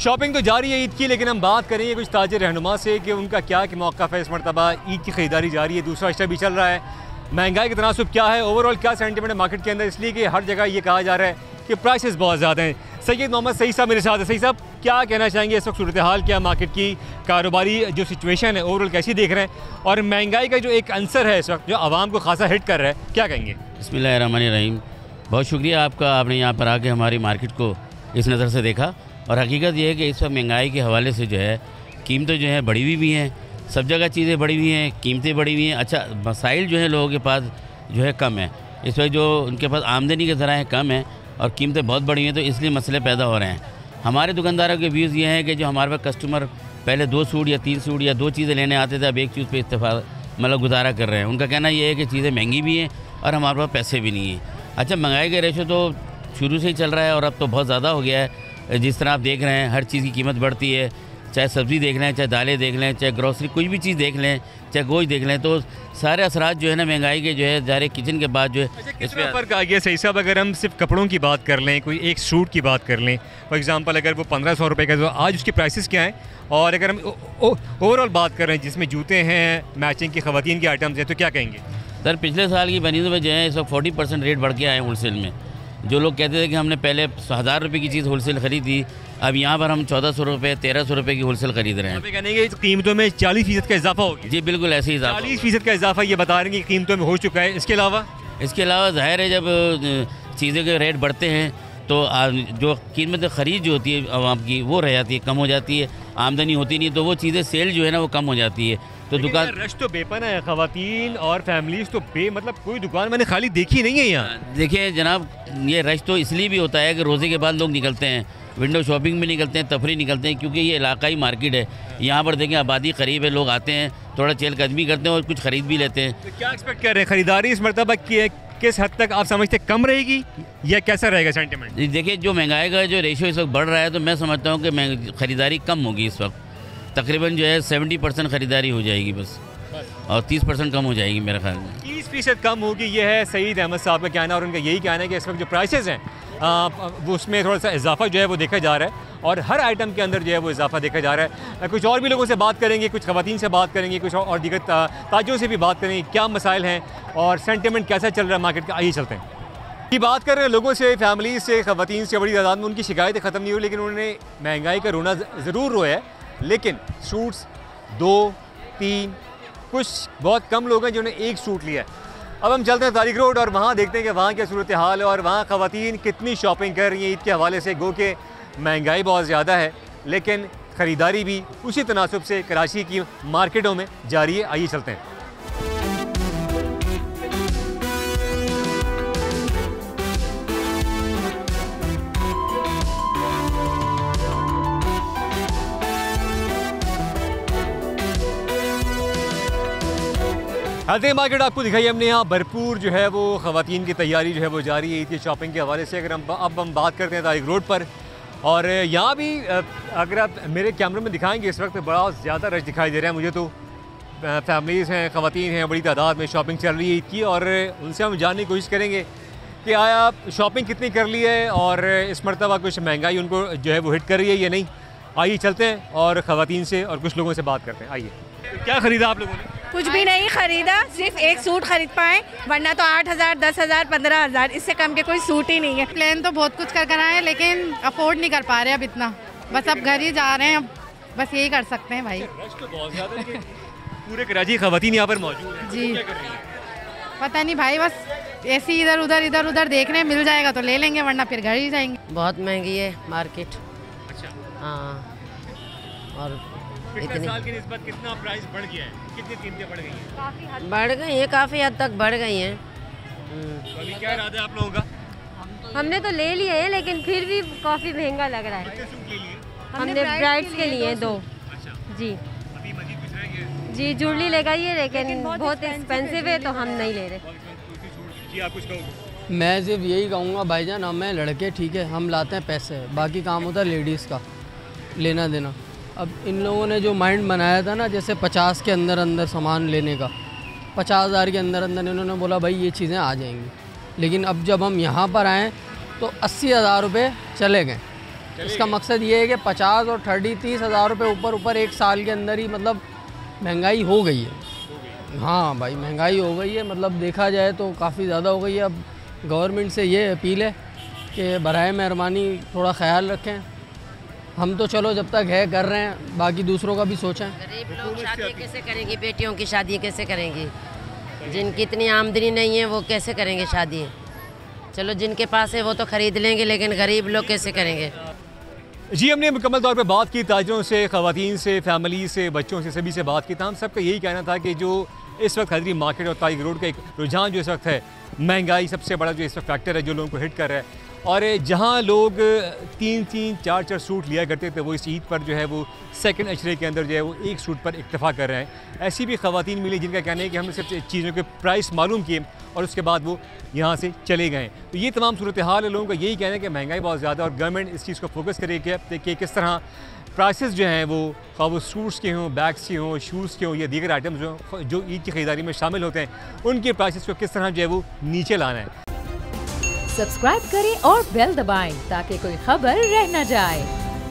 Shopping तो जारी है ईद की, लेकिन हम बात करेंगे कुछ ताजिर रहनुमा से कि उनका क्या मौक़िफ़ है। इस मरतबा ईद की ख़रीदारी जारी है, दूसरा अशरा भी चल रहा है, महंगाई का तनासुब क्या है, ओवरऑल क्या सेंटिमेंट है मार्केट के अंदर, इसलिए कि हर जगह ये कहा जा रहा है कि प्राइसेस बहुत ज़्यादा हैं। सैयद मोहम्मद सईद साहब मेरे साथ है। सईद साहब, क्या कहना चाहेंगे इस वक्त सूरत हाल क्या मार्केट की, कारोबारी जो सिचुएशन है ओवरऑल कैसी देख रहे हैं, और महंगाई का जो एक आंसर है इस वक्त जो आवाम को खासा हिट कर रहा है, क्या कहेंगे? बिस्मिल्लाहिर्रहमानिर्रहीम। बहुत शुक्रिया आपका, आपने यहाँ पर आके हमारी मार्केट को इस नज़र से देखा। और हकीकत ये है कि इस वक्त महंगाई के हवाले से जो है कीमतें जो है बढ़ी हुई भी हैं, सब जगह चीज़ें बढ़ी हुई हैं, कीमतें बढ़ी हुई हैं। अच्छा, मसाइल जो है लोगों के पास जो है कम है, इस वक्त जो उनके पास आमदनी के ज़राए कम है और कीमतें बहुत बढ़ी हुई हैं, तो इसलिए मसले पैदा हो रहे हैं। हमारे दुकानदारों के व्यूज़ ये हैं कि जो हमारे पास कस्टमर पहले 2 सूट या 3 सूट या 2 चीज़ें लेने आते थे, अब एक चीज़ पे मतलब गुजारा कर रहे हैं। उनका कहना ये है कि चीज़ें महंगी भी हैं और हमारे पास पैसे भी नहीं हैं। अच्छा, महंगाई का रेशो तो शुरू से ही चल रहा है और अब तो बहुत ज़्यादा हो गया है। जिस तरह आप देख रहे हैं हर चीज़ की कीमत बढ़ती है, चाहे सब्ज़ी देख लें, चाहे दालें देख लें, चाहे ग्रॉसरी कोई भी चीज़ देख लें, चाहे गोश्त देख लें, तो सारे असरात जो है ना महंगाई के जो है ज़ाहिर किचन के बाद जो है इसमें फ़र्क आ गया। सही साहब, अगर हम सिर्फ कपड़ों की बात कर लें, कोई एक सूट की बात कर लें फॉर एग्जांपल, अगर वो 1500 रुपये का, तो आज उसके प्राइसेस क्या हैं? और अगर हम ओवरऑल बात कर रहे हैं जिसमें जूते हैं, मैचिंग की ख़वातीन के आइटम्स हैं, तो क्या कहेंगे? सर, पिछले साल की बनीज़ में जो है इस वक्त 40% रेट बढ़ के आए होलसेल में। जो लोग कहते थे कि हमने पहले 1000 रुपये की चीज़ होलसेल खरीदी, अब यहाँ पर हम 1400 रुपये 1300 रुपये की होलसेल खरीद रहे हैं। कहने कि कीमतों में 40% का इजाफा हो गया। जी बिल्कुल, ऐसे ही 40% का इजाफा ये बता रहे हैं कि कीमतों में हो चुका है। इसके अलावा ज़ाहिर है जब चीज़ों के रेट बढ़ते हैं तो जो कीमत ख़रीद जो होती है आवाम की वो रह जाती है, कम हो जाती है, आमदनी होती नहीं, तो वो चीज़ें सेल जो है ना वो कम हो जाती है। तो दुकान रश तो बेपना है, ख़वातीन और फैमिलीज़ तो मतलब कोई दुकान मैंने खाली देखी नहीं है यहाँ। देखिए जनाब, ये रश तो इसलिए भी होता है कि रोज़े के बाद लोग निकलते हैं, विंडो शॉपिंग में निकलते हैं, तफरी निकलते हैं, क्योंकि ये इलाकाई मार्केट है। यहाँ पर देखें आबादी करीब है, लोग आते हैं, थोड़ा चहलकदमी करते हैं और कुछ ख़रीद भी लेते हैं। तो क्या एक्सपेक्ट कर रहे हैं ख़रीदारी इस मरतबा की किस हद तक आप समझते कम रहेगी या कैसा रहेगा सेंटिमेंट? देखिए, जो महंगाई का जो रेशो इस वक्त बढ़ रहा है, तो मैं समझता हूँ कि ख़रीदारी कम होगी इस वक्त। तकरीबन जो है 70% ख़रीदारी हो जाएगी बस, और 30% कम हो जाएगी मेरे ख्याल में। 30% कम होगी, ये है सईद अहमद साहब का कहना, और उनका यही कहना है कि इस वक्त जो प्राइसेस हैं वो उसमें थोड़ा सा इजाफा जो है वो देखा जा रहा है, और हर आइटम के अंदर जो है वो इजाफा देखा जा रहा है। कुछ और भी लोगों से बात करेंगे, कुछ ख़वातीन से बात करेंगे, कुछ और दीगर ताजिरों से भी बात करेंगे, क्या मसाइल हैं और सेंटिमेंट कैसा चल रहा है मार्केट का। आइए चलते हैं, ये बात कर रहे हैं लोगों से, फैमिली से, ख़वातीन से। बड़ी तादाद में उनकी शिकायतें ख़त्म नहीं हुई, लेकिन उन्होंने महंगाई का रोना ज़रूर रोया है, लेकिन सूट्स 2-3, कुछ बहुत कम लोग हैं जिन्होंने एक सूट लिया है। अब हम चलते हैं तारिक रोड और वहाँ देखते हैं कि वहाँ क्या सूरत हाल है और वहाँ ख़वातीन कितनी शॉपिंग कर रही हैं ईद के हवाले से। गो के महंगाई बहुत ज़्यादा है, लेकिन ख़रीदारी भी उसी तनासुब से कराची की मार्केटों में जारी है। आइए चलते हैं। हाथी मार्केट आपको दिखाई हमने, यहाँ भरपूर जो है वो ख़वातीन की तैयारी जो है वो जारी है ईद की शॉपिंग के हवाले से। अगर हम बात करते हैं तारिक रोड पर, और यहाँ भी अगर आप मेरे कैमरे में दिखाएंगे इस वक्त बड़ा ज़्यादा रश दिखाई दे रहा है मुझे। तो फैमिलीज़ हैं, ख़वातीन हैं, बड़ी तादाद में शॉपिंग चल रही है ईद की, और उनसे हम जानने की कोशिश करेंगे कि आया शॉपिंग कितनी कर ली है और इस मरतबा कुछ महंगाई उनको जो है वो हिट कर रही है या नहीं। आइए चलते हैं और ख़वातीन से और कुछ लोगों से बात करते हैं। आइए, क्या ख़रीदा आप लोगों ने? कुछ भी नहीं खरीदा, सिर्फ एक सूट खरीद पाए, वरना तो 8000, 10000, 15000, इससे कम के कोई सूट ही नहीं है। प्लान तो बहुत कुछ कर आए, लेकिन अफोर्ड नहीं कर पा रहे अब इतना, बस अब घर ही जा रहे हैं, अब बस यही कर सकते हैं भाई। रश तो बहुत ज़्यादा है, पूरे कराची ख़वातीन यहाँ पर मौजूद हैं। जी, पता नहीं भाई, बस ऐसे ही इधर उधर देख रहे हैं, मिल जाएगा तो ले लेंगे, वरना फिर घर ही जाएंगे। बहुत महंगी है मार्केट। अच्छा, हाँ, और पिछले साल की निस्बत कितना प्राइस बढ़ गया है, कितनी कीमतें बढ़ गई हैं? बढ़ गई हैं, काफ़ी हद तक बढ़ गई हैं। तो अभी क्या इरादा है आप लोगों का? हमने तो ले लिए हैं, लेकिन फिर भी काफ़ी महंगा लग रहा है। कितने सूट ले लिए? हमने ब्राइड्स के लिए 2। अच्छा, जी अभी मजीद कुछ रह गया? जी, ज्वेलरी लगाइए, लेकिन बहुत एक्सपेंसिव है तो हम नहीं ले रहे। जी, आप कुछ कहोगे? मैं सिर्फ यही कहूँगा भाईजान, हमें लड़के ठीक है, हम लाते हैं पैसे, बाकी काम होता है लेडीज़ का लेना देना। अब इन लोगों ने जो माइंड बनाया था ना, जैसे 50 के अंदर अंदर सामान लेने का, 50,000 के अंदर अंदर इन्होंने बोला भाई ये चीज़ें आ जाएंगी, लेकिन अब जब हम यहाँ पर आएँ तो 80,000 रुपये चले गए। इसका मकसद ये है कि 50 और 30 हज़ार रुपये ऊपर एक साल के अंदर ही मतलब महंगाई हो गई है। हाँ भाई महंगाई हो गई है, मतलब देखा जाए तो काफ़ी ज़्यादा हो गई है। अब गवर्नमेंट से ये अपील है कि बराए मेहरबानी थोड़ा ख्याल रखें। हम तो चलो जब तक है कर रहे हैं, बाकी दूसरों का भी सोचें। गरीब लोग शादी कैसे करेंगी, बेटियों की शादी कैसे करेंगी? जिनकी इतनी आमदनी नहीं है वो कैसे करेंगे शादी? चलो जिनके पास है वो तो ख़रीद लेंगे, लेकिन गरीब लोग कैसे करेंगे? जी हमने मुकम्मल तौर पे बात की, ताजरों से, ख़वातीन से, फैमिली से, बच्चों से, सभी से बात की। हम सबका यही कहना था कि जो इस वक्त हज़री मार्केट और तारिक रोड का एक रुझान जो इस वक्त है, महंगाई सबसे बड़ा जो इस वक्त फैक्टर है जो लोगों को हिट कर रहा है। और जहाँ लोग 3-3, 4-4 सूट लिया करते थे, वो इस ईद पर जो है वो सेकंड अशरे के अंदर जो है वो एक सूट पर इक्तफ़ा कर रहे हैं। ऐसी भी ख़वातीन मिली जिनका कहना है कि हमने सिर्फ चीज़ों के प्राइस मालूम किए और उसके बाद वो यहाँ से चले गए। तो ये तमाम सूरत हाल है। लोगों का यही कहना है कि महंगाई बहुत ज़्यादा और गवर्नमेंट इस चीज़ को फोकस करेगी कि किस तरह प्राइसेस जो हैं वो खा वो सूट्स के हों, बैग्स के हों, शूज़ के हों या दीगर आइटम्स जो ईद की ख़रीदारी में शामिल होते हैं, उनके प्राइसेस को किस तरह जो है वो नीचे लाना है। सब्सक्राइब करें और बेल दबाएं ताकि कोई खबर रह न जाए।